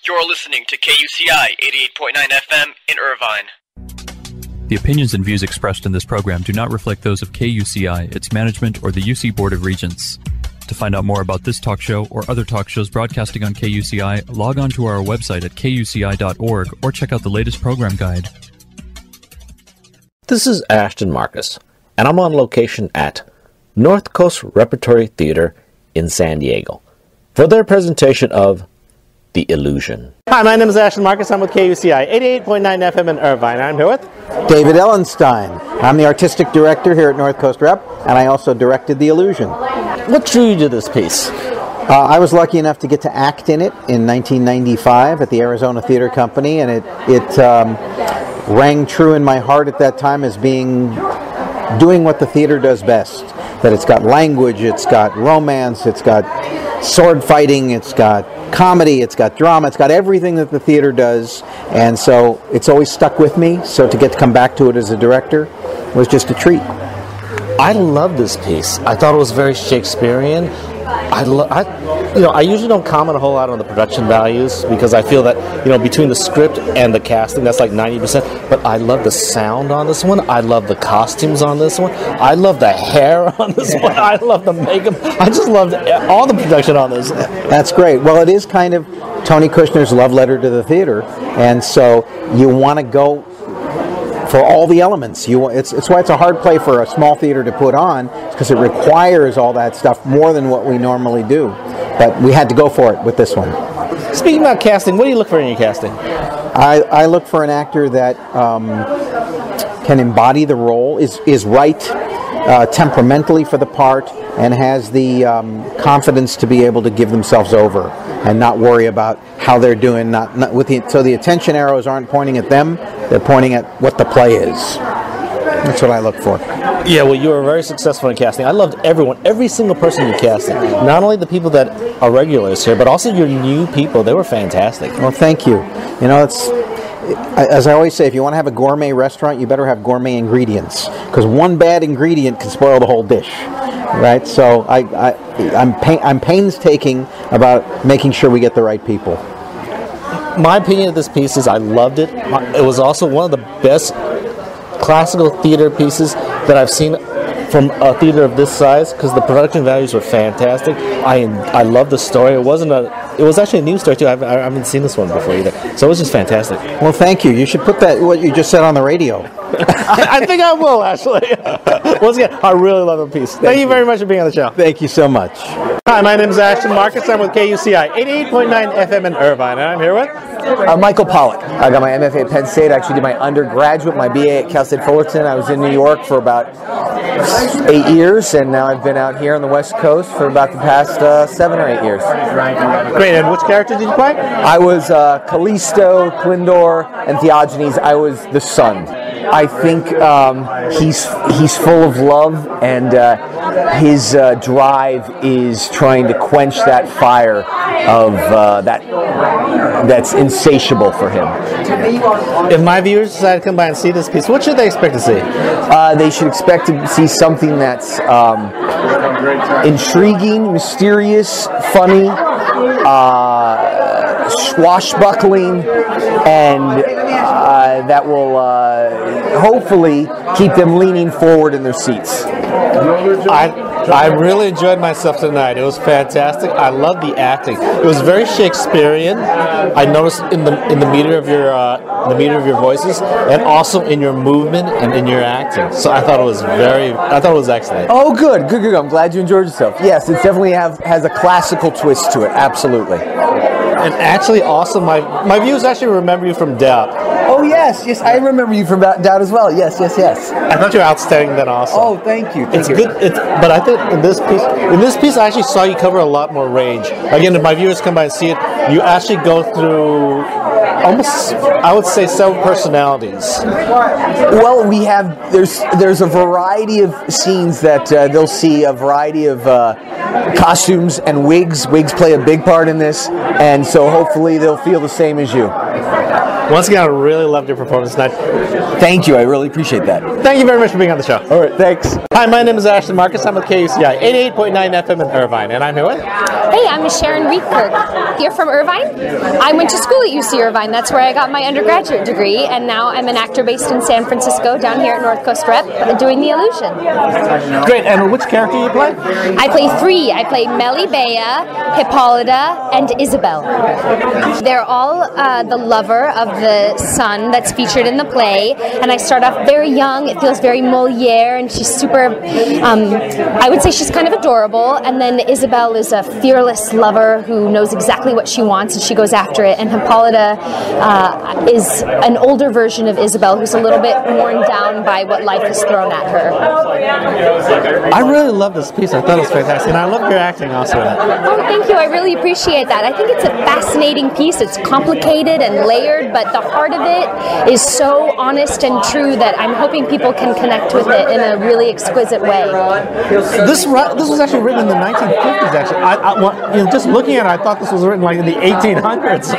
You're listening to KUCI 88.9 FM in Irvine. The opinions and views expressed in this program do not reflect those of KUCI, its management, or the UC Board of Regents. To find out more about this talk show or other talk shows broadcasting on KUCI, log on to our website at kuci.org or check out the latest program guide. This is Ashton Marcus, and I'm on location at North Coast Repertory Theater in San Diego for their presentation of The Illusion. Hi, my name is Ashton Marcus. I'm with KUCI 88.9 FM in Irvine. I'm here with David Ellenstein. I'm the artistic director here at North Coast Rep, and I also directed The Illusion. What drew you to this piece? I was lucky enough to get to act in it in 1995 at the Arizona Theater Company, and it rang true in my heart at that time as doing what the theater does best. That it's got language, it's got romance, it's got sword fighting, it's got comedy, it's got drama, it's got everything that the theater does, and so it's always stuck with me. So to get to come back to it as a director was just a treat. I love this piece. I thought it was very Shakespearean. I usually don't comment a whole lot on the production values because I feel that, between the script and the casting, that's like 90%. But I love the sound on this one. I love the costumes on this one. I love the hair on this one. I love the makeup. I just loved all the production on this. That's great. Well, it is kind of Tony Kushner's love letter to the theater, and so you want to go for all the elements. It's why it's a hard play for a small theater to put on, because it requires all that stuff more than what we normally do. But we had to go for it with this one. Speaking about casting, what do you look for in your casting? I look for an actor that can embody the role, is right temperamentally for the part, and has the confidence to be able to give themselves over and not worry about how they're doing. So the attention arrows aren't pointing at them; they're pointing at what the play is. That's what I look for. Yeah, well, you were very successful in casting. I loved every single person you casted. Not only the people that are regulars here, but also your new people. They were fantastic. Well, thank you. As I always say, if you want to have a gourmet restaurant, you better have gourmet ingredients, because one bad ingredient can spoil the whole dish, right? So I'm painstaking about making sure we get the right people. My opinion of this piece is I loved it. It was also one of the best classical theater pieces that I've seen from a theater of this size, because the production values were fantastic. I love the story. It was actually a new story too. I haven't seen this one before either. So it was just fantastic. Well, thank you. You should put what you just said on the radio. I think I will, actually. Once again, I really love the piece. Thank you very much for being on the show. Thank you so much. Hi, my name is Ashton Marcus. I'm with KUCI 88.9 FM in Irvine, and I'm here with Michael Pollack. I got my MFA at Penn State. I actually did my undergraduate, my BA at Cal State Fullerton. I was in New York for about 8 years, and now I've been out here on the West Coast for about the past 7 or 8 years. Great, and which character did you play? I was Callisto, Clindor, and Theogenes. I was the son. I think he's full of love, and his drive is trying to quench that fire of that's insatiable for him. If my viewers decide to come by and see this piece, what should they expect to see? They should expect to see something that's intriguing, mysterious, funny, swashbuckling, and that will hopefully keep them leaning forward in their seats. I really enjoyed myself tonight. It was fantastic. I loved the acting. It was very Shakespearean. I noticed in the meter of your voices, and also in your movement and in your acting. So I thought it was excellent. Oh, good. I'm glad you enjoyed yourself. Yes, it definitely has a classical twist to it. Absolutely. And actually, also my viewers actually remember you from Doubt. Oh yes, I remember you from Doubt as well. Yes. I thought you were outstanding then also. Oh, thank you. It's good. But I think in this piece, I actually saw you cover a lot more range. Again, if my viewers come by and see it, you actually go through almost, I would say, several personalities. Well, there's a variety of scenes that they'll see a variety of costumes and wigs. Wigs play a big part in this, and so hopefully they'll feel the same as you. Once again, I really loved your performance tonight. Thank you. I really appreciate that. Thank you very much for being on the show. All right. Thanks. Hi, my name is Ashton Marcus. I'm with KUCI 88.9 FM in Irvine, and I'm here with... Hey, I'm Sharon Reedkirk. You're from Irvine? I went to school at UC Irvine. That's where I got my undergraduate degree, and now I'm an actor based in San Francisco, down here at North Coast Rep, doing The Illusion. Great, and which character do you play? I play three. I play Melibea, Hippolyta, and Isabel. They're all the lover of the son that's featured in the play, and I start off very young. It feels very Moliere, and she's super, I would say she's kind of adorable, and then Isabel is a fearless lover who knows exactly what she wants, and she goes after it, and Hippolyta is an older version of Isabel who's a little bit worn down by what life has thrown at her. I really love this piece. I thought it was fantastic, and I love your acting also in it. Oh, thank you. I really appreciate that. I think it's a fascinating piece. It's complicated and layered, but the heart of it is so honest and true that I'm hoping people can connect with it in a really exquisite way. This was actually written in the 1950s, actually. Just looking at it, I thought this was written like in the 1800s.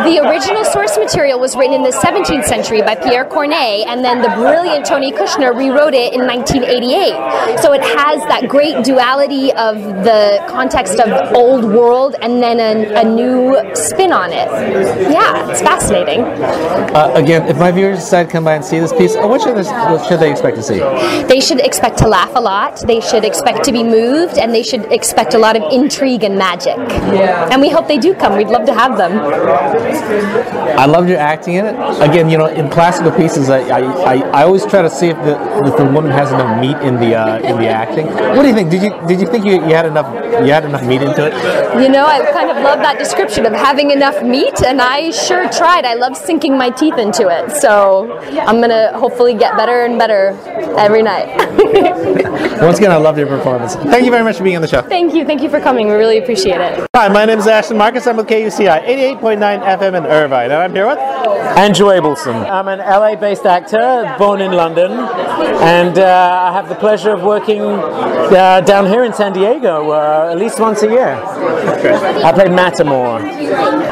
The original source material was written in the 17th century by Pierre Corneille, and then the brilliant Tony Kushner rewrote it in 1988. So it has that great duality of the context of old world and then a new spin on it. Yeah, it's fascinating. Again, if my viewers decide to come by and see this piece, what should they expect to see? They should expect to laugh a lot, they should expect to be moved, and they should expect a lot of intrigue and magic. And we hope they do come. We'd love to have them. I loved your acting in it. Again, in classical pieces, I always try to see if the woman has enough meat in the acting. What do you think? Did you think you had enough meat into it? I kind of love that description of having enough meat, and I sure tried. I love sinking my teeth into it. So I'm gonna hopefully get better and better every night. Once again, I loved your performance. Thank you very much for being on the show. Thank you for coming. We really appreciate it. Hi, my name is Ashton Marcus. I'm with KUCI 88.9 FM in Irvine, and I'm here with Andrew Abelson. I'm an LA-based actor, born in London, and I have the pleasure of working down here in San Diego at least once a year. I play Matamor.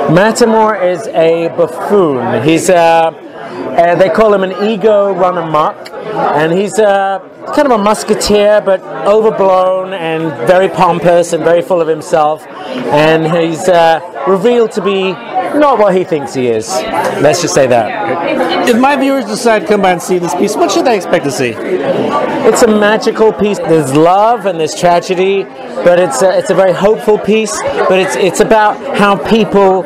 Matamor is a buffoon. He's they call him an ego run amok, and he's kind of a musketeer, but overblown and very pompous and very full of himself, and he's revealed to be not what he thinks he is. Let's just say that. If my viewers decide to come by and see this piece, what should they expect to see? It's a magical piece. There's love and there's tragedy, but it's a very hopeful piece. But it's about how people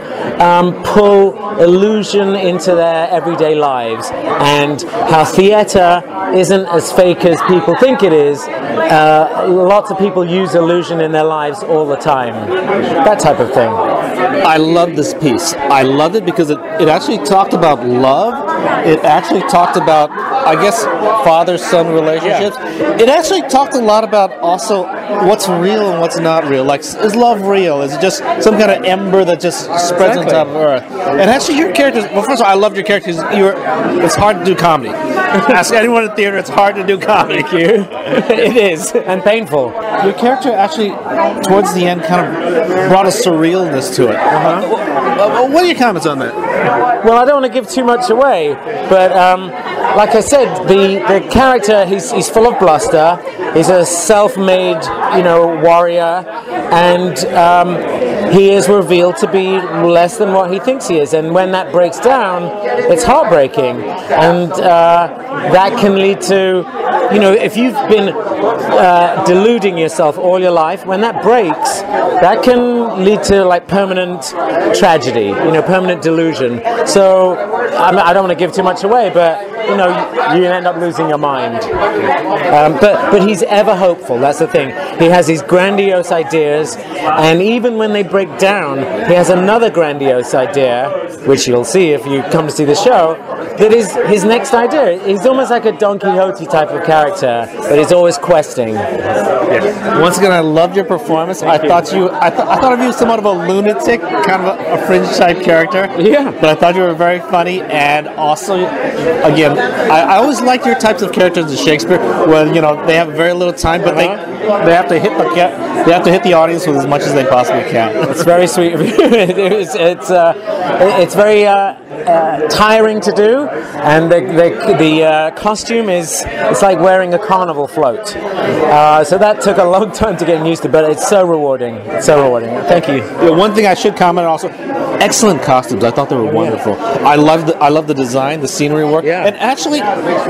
pull illusion into their everyday lives, and how theater isn't as fake as people think it is. Lots of people use illusion in their lives all the time. That type of thing. I love this piece. I loved it because it actually talked about love. It actually talked about, I guess, father-son relationships. Yeah. It actually talked a lot about also what's real and what's not real. Like, is love real? Is it just some kind of ember that just spreads on top of earth? And actually, your characters, well, first of all, I loved your characters. It's hard to do comedy. Ask anyone in theater, it's hard to do comedy. Thank you. It is, and painful. Your character actually, towards the end, kind of brought a surrealness to it. What are your comments on that? Well, I don't want to give too much away, but like I said, the character, he's full of bluster. He's a self-made, warrior, and he is revealed to be less than what he thinks he is. And when that breaks down, it's heartbreaking, and that can lead to, if you've been deluding yourself all your life, when that breaks, that can lead to like permanent tragedy, permanent delusion. So I don't want to give too much away, but you end up losing your mind. But he's ever hopeful. That's the thing. He has these grandiose ideas, and even when they break down, he has another grandiose idea, which you'll see if you come to see the show, that is his next idea. He's almost like a Don Quixote type of character, but he's always questing. Yeah. Once again, I loved your performance. I thought of you as somewhat of a lunatic, kind of a fringe type character. Yeah. But I thought you were very funny, and also, again, I always liked your types of characters in Shakespeare, where they have very little time, but they have to hit the audience with as much as they possibly can. It's very sweet of you. It's very tiring to do, and the costume it's like wearing a carnival float. So that took a long time to get used to, but it's so rewarding. It's so rewarding. Thank you. One thing I should comment also: excellent costumes. I thought they were wonderful. I love the design, the scenery work, and actually,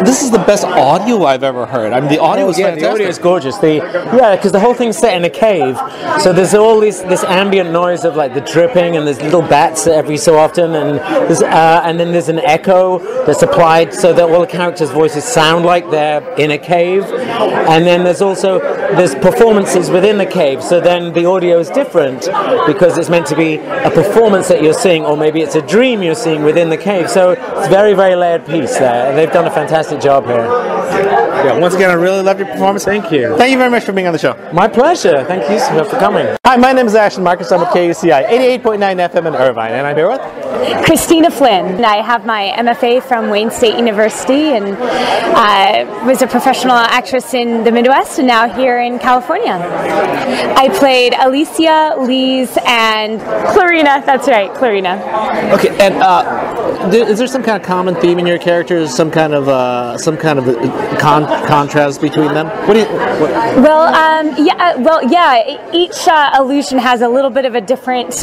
this is the best audio I've ever heard. I mean, the audio is fantastic. The audio is gorgeous. Because the whole thing's set in a cave, so there's all this ambient noise of like the dripping, and there's little bats every so often, and then there's an echo that's applied so that all the characters' voices sound like they're in a cave, and then there's performances within the cave. So then the audio is different because it's meant to be a performance that you're seeing, or maybe it's a dream you're seeing within the cave. So it's very, very layered piece there. They've done a fantastic job here. Yeah, once again, I really loved your performance. Thank you. Thank you very much for being on the show. My pleasure. Thank you for coming. Hi, my name is Ashton Marcus. I'm with KUCI 88.9 FM in Irvine, and I'm here with Christina Flynn. I have my MFA from Wayne State University and was a professional actress in the Midwest and now here in California. I played Alicia, Lise, and Clarina. That's right, Clarina. Okay, and is there some kind of common theme in your characters? Some kind of contrast between them? Each illusion has a little bit of a different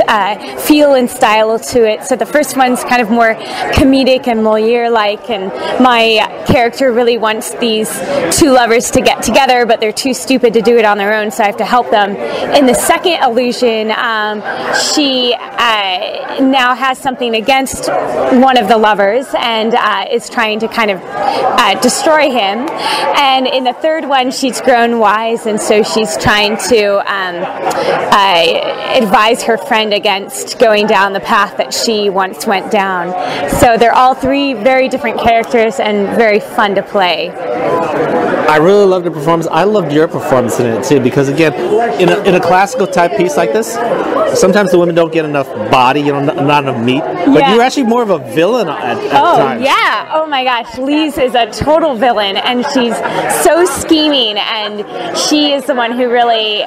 feel and style to it. So the first one's kind of more comedic and Moliere-like, and my character really wants these two lovers to get together, but they're too stupid to do it on their own, so I have to help them. In the second illusion, she now has something against one of the lovers and is trying to kind of destroy him. And in the third one, she's grown wise, and so she's trying to advise her friend against going down the path that she once went down. So they're all three very different characters and very fun to play. I really loved the performance. I loved your performance in it too, because again, in a classical type piece like this, sometimes the women don't get enough body, not enough meat. But you're actually more of a villain at times. Yeah. Oh my gosh, Lise is a total villain, and she's so scheming, and she is the one who really,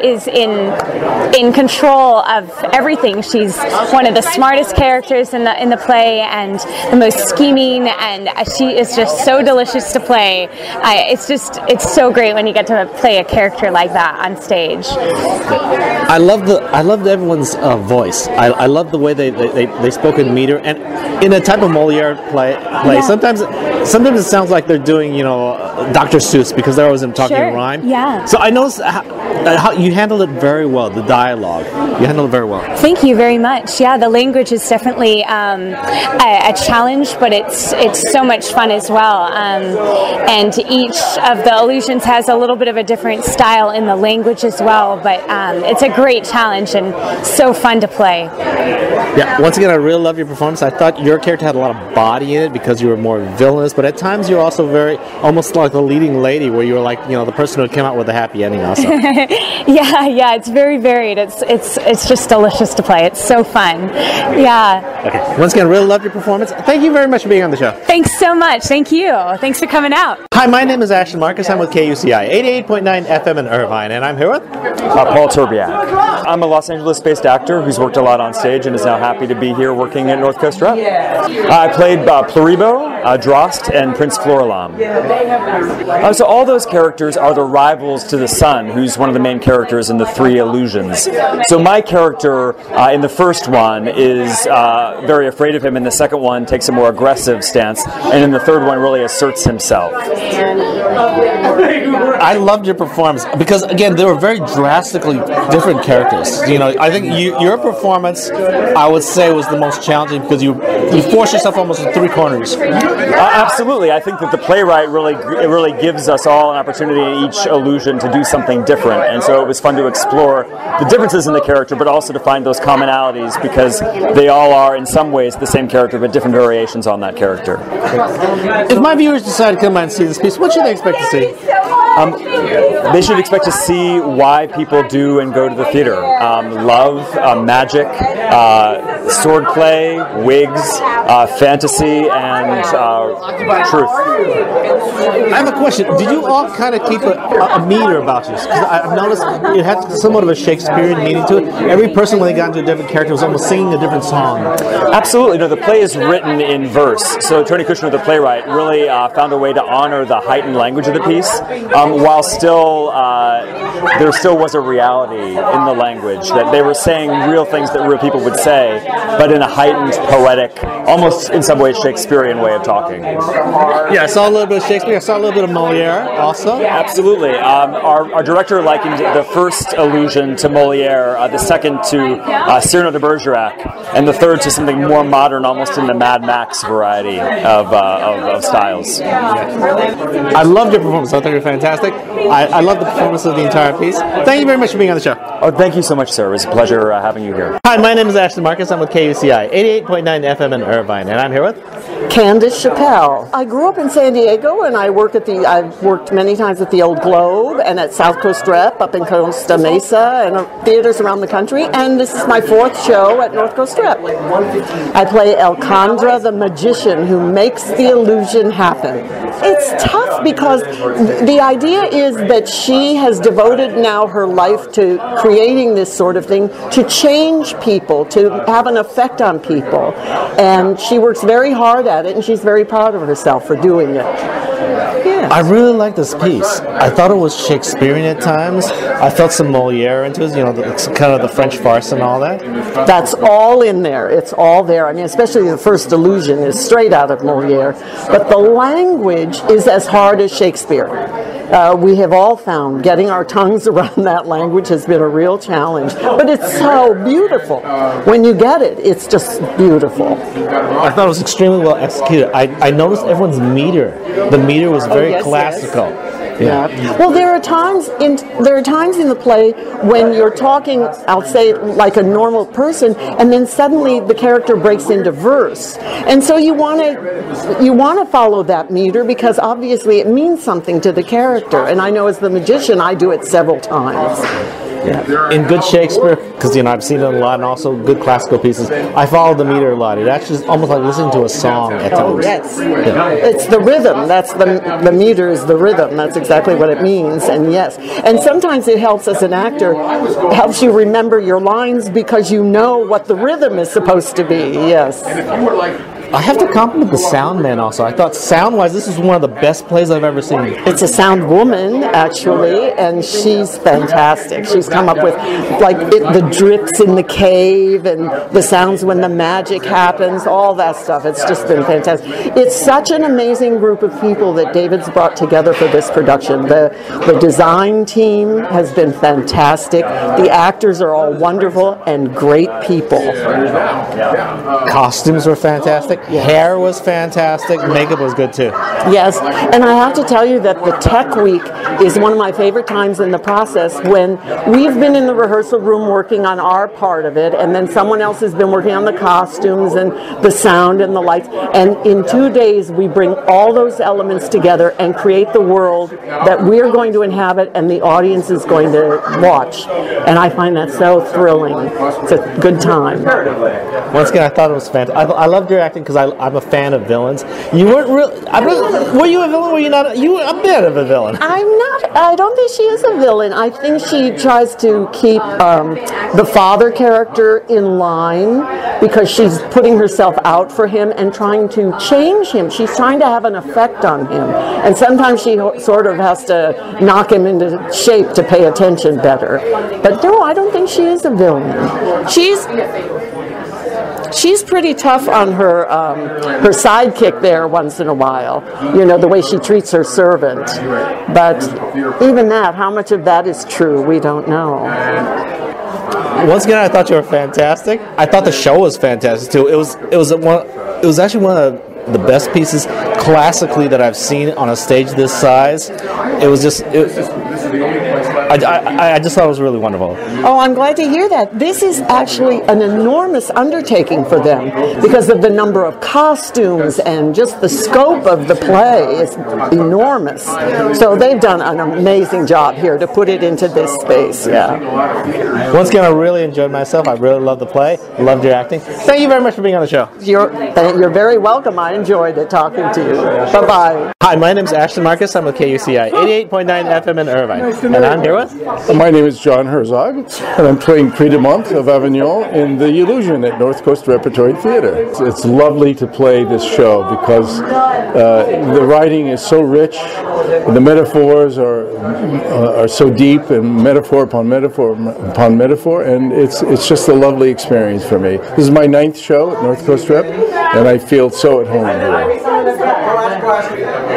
is in control of everything. She's one of the smartest characters in the play, and the most scheming, and she is just so delicious to play. It's so great when you get to play a character like that on stage. I loved everyone's voice. I love the way they spoke in meter and in a type of Moliere play. Yeah. Sometimes it sounds like they're doing Dr. Seuss, because they're always talking in rhyme. Yeah. So I noticed how you handled it very well. The dialogue, you handled it very well. Thank you very much. Yeah, the language is definitely a challenge, but it's so much fun as well. And each of the illusions has a little bit of a different style in the language as well. But it's a great challenge and so fun to play. Yeah. Once again, I really love your performance. I thought your character had a lot of body in it because you were more villainous, but at times you're also very almost like the leading lady, where you were like the person who came out with a happy ending also. Yeah, it's very varied. It's just delicious to play. It's so fun. Yeah. Okay. Once again, I really loved your performance. Thank you very much for being on the show. Thanks so much. Thank you. Thanks for coming out. Hi, my name is Ashton Marcus. I'm with KUCI 88.9 FM in Irvine, and I'm here with Paul Turbiak. I'm a Los Angeles-based actor who's worked a lot on stage and is now happy to be here working at North Coast Rep. I played Pluribo, Drost, and Prince Floralam. So all those characters are the rivals to the sun, who's one of the main characters in the three illusions. So my character in the first one is very afraid of him, and the second one takes a more aggressive stance, and in the third one really asserts himself. I loved your performance because, again, they were very drastically different characters. I think your performance, I would say, was the most challenging because you forced yourself almost in three corners. Absolutely. I think that the playwright really gives us all an opportunity in each illusion to do something different, and so it was fun to explore the differences in the character, but also to find those commonalities, because they all are in some ways the same character, but different variations on that character. If my viewers decide to come by and see this piece, what should they expect to see? They should expect to see why people do and go to the theater. Love, magic, swordplay, wigs, fantasy, and truth. I have a question. Did you all kind of keep a meter about you? Because I've noticed it had somewhat of a Shakespearean meaning to it. Every person, when they got into a different character, was almost singing a different song. Absolutely. No, the play is written in verse. So Tony Kushner, the playwright, really found a way to honor the heightened language of the piece, while still there still was a reality in the language, that they were saying real things that real people would say, but in a heightened, poetic, almost in some ways Shakespearean way of talking. Yeah, I saw a little bit of Shakespeare. I saw a little bit of Moliere also. Absolutely. Our director likened the first allusion to Moliere, the second to Cyrano de Bergerac, and the third to something more modern, almost in the Mad Max variety of styles. I loved your performance. I thought you were fantastic. I love the performance of the entire piece. Thank you very much for being on the show. Oh, thank you so much, sir. It was a pleasure having you here. Hi, my name is Ashton Marcus. I'm with KUCI 88.9 FM in Irvine, and I'm here with Candace Chappelle. I grew up in San Diego, and I've worked many times at the Old Globe and at South Coast Rep up in Costa Mesa and theaters around the country, and this is my fourth show at North Coast Rep. I play Elcondra, the magician who makes the illusion happen. It's tough because the idea is that she has devoted now her life to creating this sort of thing to change people, to have an effect on people, and she works very hard at it, and she's very proud of herself for doing it. Yeah. I really like this piece. I thought it was Shakespearean at times. I felt some Moliere into it, kind of the French farce and all that. That's all in there. It's all there. I mean, especially the first illusion is straight out of Moliere. But the language is as hard as Shakespeare. We have all found getting our tongues around that language has been a real challenge. But it's so beautiful. When you get it, it's just beautiful. I thought it was extremely well executed. I noticed everyone's meter. The meter was very classical. Yes. Yeah. Well, there are times in the play when you're talking, I'll say, like a normal person, and then suddenly the character breaks into verse, and so you want to follow that meter because obviously it means something to the character. And I know as the magician, I do it several times. Yeah. In good Shakespeare, because I've seen it a lot, and also good classical pieces, I follow the meter a lot. It actually is almost like listening to a song at times. Oh, yes. Yeah. It's the rhythm. That's the meter is the rhythm. That's exactly what it means. And yes. And sometimes it helps as an actor, helps you remember your lines because you know what the rhythm is supposed to be. Yes. I have to compliment the sound man also. I thought sound-wise, this is one of the best plays I've ever seen. It's a sound woman, actually, and she's fantastic. She's come up with, the drips in the cave and the sounds when the magic happens, all that stuff. It's just been fantastic. It's such an amazing group of people that David's brought together for this production. The design team has been fantastic. The actors are all wonderful and great people. Costumes were fantastic. Yes. Hair was fantastic. Makeup was good too. Yes, and I have to tell you that the Tech Week is one of my favorite times in the process when we've been in the rehearsal room working on our part of it, and then someone else has been working on the costumes and the sound and the lights, and in 2 days we bring all those elements together and create the world that we're going to inhabit and the audience is going to watch. And I find that so thrilling. It's a good time. Once again, I thought it was fantastic. I loved your acting because I'm a fan of villains. You weren't really. Were you a villain? Were you not? You were a bit of a villain. I'm not. I don't think she is a villain. I think she tries to keep the father character in line because she's putting herself out for him and trying to change him. She's trying to have an effect on him, and sometimes she sort of has to knock him into shape to pay attention better. But no, I don't think she is a villain. She's pretty tough on her sidekick there once in a while, the way she treats her servant. But even that, how much of that is true, we don't know. Once again, I thought you were fantastic. I thought the show was fantastic too. It was actually one of the best pieces classically that I've seen on a stage this size. It was just. I just thought it was really wonderful. Oh, I'm glad to hear that. This is actually an enormous undertaking for them because of the number of costumes and just the scope of the play is enormous. So they've done an amazing job here to put it into this space. Yeah. Once again, I really enjoyed myself. I really loved the play. Loved your acting. Thank you very much for being on the show. You're very welcome. I enjoyed it talking to you. Bye-bye. Hi, my name is Ashton Marcus. I'm with KUCI 88.9 FM in Irvine. And I'm here with? My name is John Herzog, and I'm playing Prix of Avignon in The Illusion at North Coast Repertory Theater. It's lovely to play this show because the writing is so rich, the metaphors are so deep, and metaphor upon metaphor upon metaphor, and it's just a lovely experience for me. This is my 9th show at North Coast Rep, and I feel so at home here.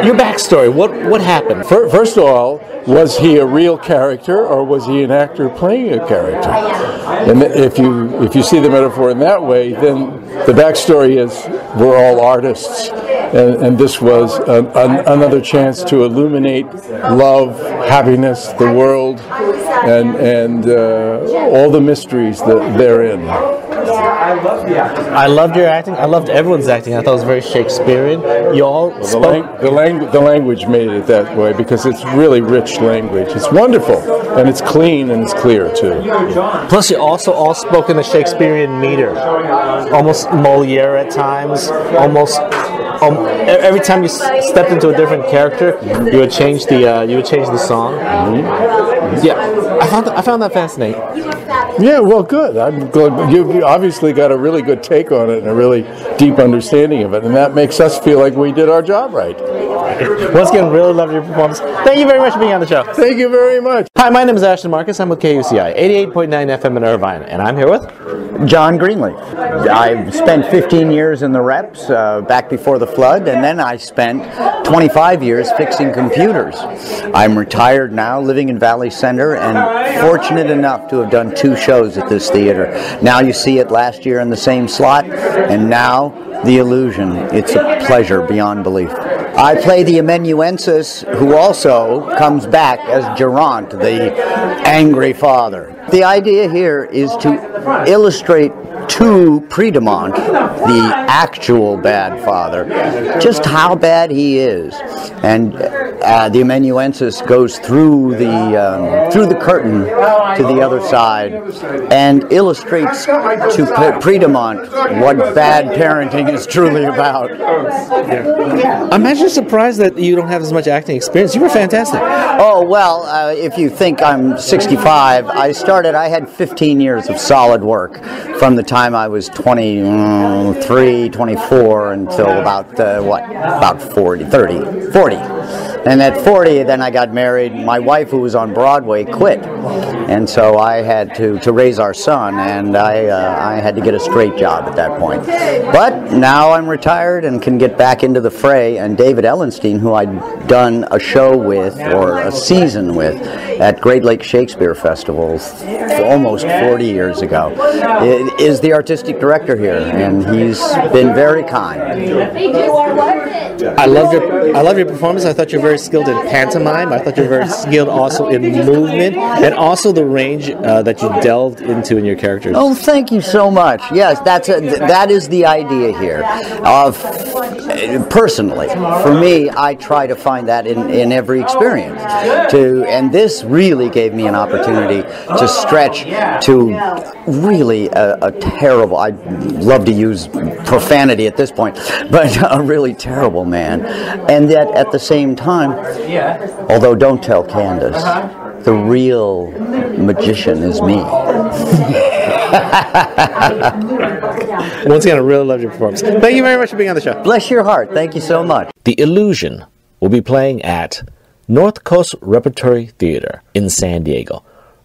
Your backstory, what happened? First of all, was he a real character or was he an actor playing a character? And if you see the metaphor in that way, then the backstory is we're all artists, and this was another chance to illuminate love, happiness, the world, and all the mysteries that therein. I loved your acting. I loved everyone's acting. I thought it was very Shakespearean. You all spoke. The language made it that way because it's really rich language. It's wonderful, and it's clean and it's clear too. Plus, you also all spoke in the Shakespearean meter, almost Moliere at times. Almost every time you stepped into a different character, you would change the song. Mm-hmm. Yeah, I found that fascinating. Yeah, well, good. I'm glad you've obviously got a really good take on it and a really deep understanding of it, and that makes us feel like we did our job right. Once again, really love your performance. Thank you very much for being on the show. Thank you very much. Hi, my name is Ashton Marcus. I'm with KUCI 88.9 FM in Irvine, and I'm here with John Greenleaf. I spent 15 years in the reps back before the flood, and then I spent 25 years fixing computers. I'm retired now, living in Valley Center, and fortunate enough to have done 2 shows at this theater. Now you see it last year in the same slot, and now The Illusion. It's a pleasure beyond belief. I play the amanuensis, who also comes back as Geraint, the angry father. The idea here is to illustrate to Prix-de-Mont, the actual bad father, just how bad he is. And the amanuensis goes through the curtain to the other side and illustrates to Prix-de-Mont what bad parenting is truly about. I'm actually surprised that you don't have as much acting experience. You were fantastic. Oh, well, if you think I'm 65, I had 15 years of solid work from the time I was 23, 24 until about 40. And at 40, then I got married. My wife, who was on Broadway, quit. And so I had to raise our son, and I had to get a straight job at that point. But now I'm retired and can get back into the fray, and David Ellenstein, who I'd done a show with, or a season with, at Great Lakes Shakespeare Festival almost 40 years ago, is the artistic director here, and he's been very kind. I love your performance. I thought you were very skilled in pantomime. I thought you were very skilled also in movement, and also the range that you delved into in your characters. Oh, thank you so much. Yes, that is the idea here. Personally, for me, I try to find that in every experience. And this really gave me an opportunity to stretch to really a terrible, I'd love to use profanity at this point, but a really terrible man. And yet at the same time, although don't tell Candace, the real magician is me. Once again, I really loved your performance. Thank you very much for being on the show. Bless your heart. Thank you so much. The Illusion will be playing at North Coast Repertory Theater in San Diego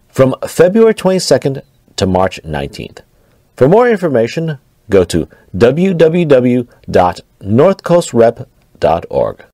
from February 22nd to March 19th. For more information, go to www.northcoastrep.org.